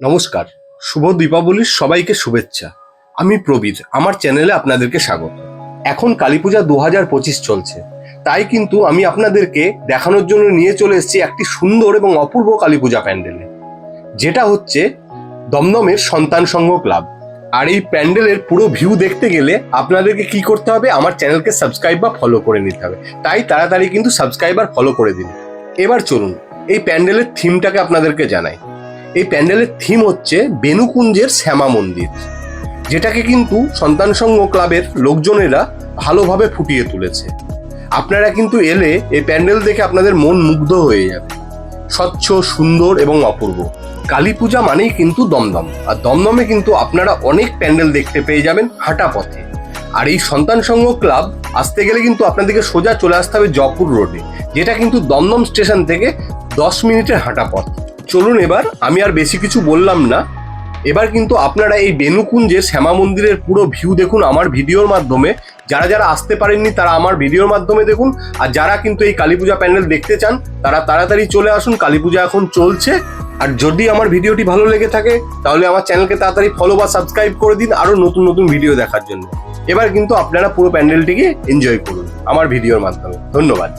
নমস্কার, শুভ দীপাবলির সবাইকে শুভেচ্ছা। আমি প্রবীর, আমার চ্যানেলে আপনাদেরকে স্বাগত। এখন কালীপূজা 2025 চলছে, তাই কিন্তু আমি আপনাদেরকে দেখানোর জন্য নিয়ে চলে এসেছি একটি সুন্দর এবং অপূর্ব কালীপূজা প্যান্ডেলে, যেটা হচ্ছে দমদমের সন্তান সংঘ ক্লাব। আর এই প্যান্ডেলের পুরো ভিউ দেখতে গেলে আপনাদেরকে কি করতে হবে, আমার চ্যানেলকে সাবস্ক্রাইব বা ফলো করে নিতে হবে। তাই তাড়াতাড়ি কিন্তু সাবস্ক্রাইব আর ফলো করে দিন। এবার চলুন এই প্যান্ডেলের থিমটাকে আপনাদেরকে জানাই। এই প্যান্ডেলের থিম হচ্ছে বেনুকুঞ্জের শ্যামা মন্দির, যেটাকে কিন্তু সন্তান সংঘ ক্লাবের লোকজনেরা ভালোভাবে ফুটিয়ে তুলেছে। আপনারা কিন্তু এলে এই প্যান্ডেল দেখে আপনাদের মন মুগ্ধ হয়ে যাবে। স্বচ্ছ, সুন্দর এবং অপূর্ব। কালী পূজা মানেই কিন্তু দমদম, আর দমদমে কিন্তু আপনারা অনেক প্যান্ডেল দেখতে পেয়ে যাবেন হাঁটা পথে। আর এই সন্তান সংঘ ক্লাব আসতে গেলে কিন্তু আপনাদেরকে সোজা চলে আসতে হবে জয়পুর রোডে, যেটা কিন্তু দমদম স্টেশন থেকে 10 মিনিটের হাঁটা পথ। চলুন, এবার আমি আর বেশি কিছু বললাম না, এবার কিন্তু আপনারা এই বেনুকুঞ্জের শ্যামা মন্দিরের পুরো ভিউ দেখুন আমার ভিডিওর মাধ্যমে। যারা যারা আসতে পারেননি তারা আমার ভিডিওর মাধ্যমে দেখুন, আর যারা কিন্তু এই কালীপূজা প্যান্ডেল দেখতে চান তারা তাড়াতাড়ি চলে আসুন। কালীপূজা এখন চলছে। আর যদি আমার ভিডিওটি ভালো লেগে থাকে তাহলে আমার চ্যানেলকে তাড়াতাড়ি ফলো বা সাবস্ক্রাইব করে দিন আরো নতুন নতুন ভিডিও দেখার জন্য। এবার কিন্তু আপনারা পুরো প্যান্ডেলটিকে এনজয় করুন আমার ভিডিওর মাধ্যমে। ধন্যবাদ।